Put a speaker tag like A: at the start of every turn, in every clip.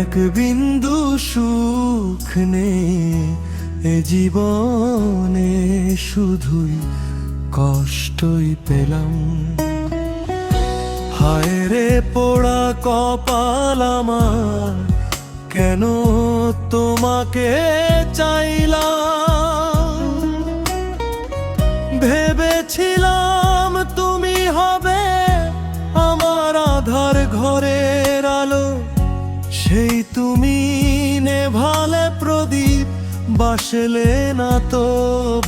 A: এক বিন্দু সুখ নেই এ জীবনে, শুধুই কষ্টই পেলাম। হায় রে পোড়া কপাল আমার, কেন তোমাকে চাইলাম। ভেবেছিলাম তুমি হবে আমার আধার ঘরের আলো, সেই তুমি নেভালে প্রদীপ, বাসলে না তো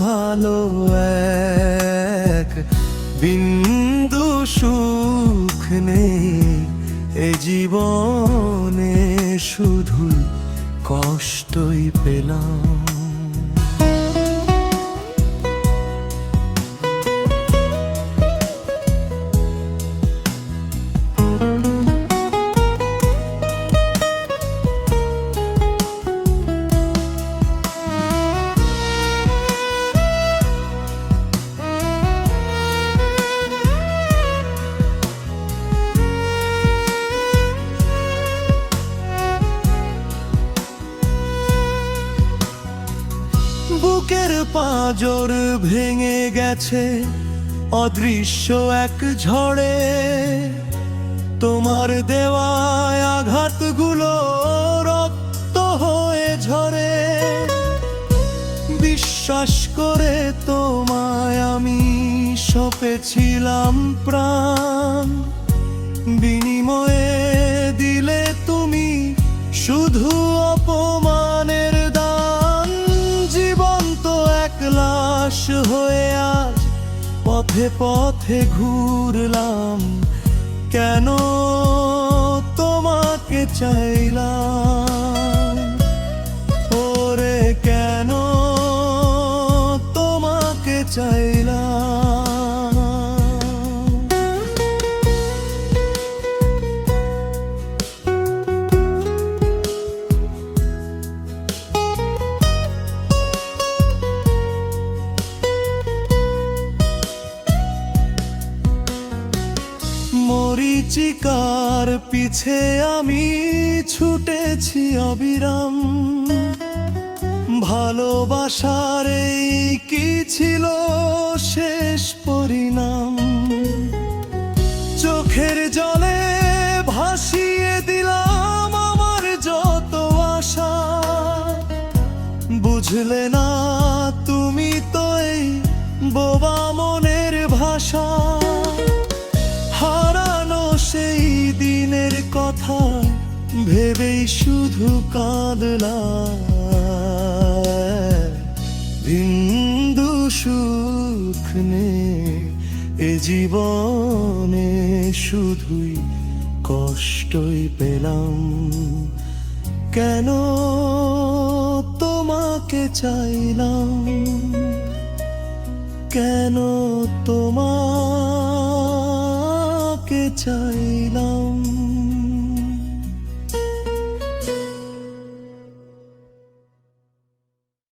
A: ভালো। এক বিন্দু সুখ নেই এ জীবনে, শুধুই কষ্টই পেলাম। বুকের পাঁজর ভেঙে গেছে অদৃশ্য এক ঝড়ে, তোমার দেওয়ায় আঘাতগুলো রক্ত হয়ে ঝরে। বিশ্বাস করে তোমায় আমি সঁপেছিলাম প্রাণ, বিনিময়ে দিলে তুমি শুধু অপমানের দান। জীবন তো এক লাশ হয়ে আজ পথে পথে ঘুরলাম, কেন তোমাকে চাইলাম। ওরে কেন তোমাকে চাইলাম। মরীচিকার পিছে আমি ছুটেছি অবিরাম, ভালোবাসার এই কি ছিল শেষ পরিণাম। চোখের জলে ভাসিয়ে দিলাম আমার যত আশা, বুঝলে না তুমি তো এই বোবা মনের ভাষা। হারানো সেই দিনের কথা ভেবেই শুধু কাঁদলাম। বিন্দু সুখ নেই এ জীবনে, শুধুই কষ্টই পেলাম। কেন তোমাকে চাইলাম, কেন তোমাকে চাই।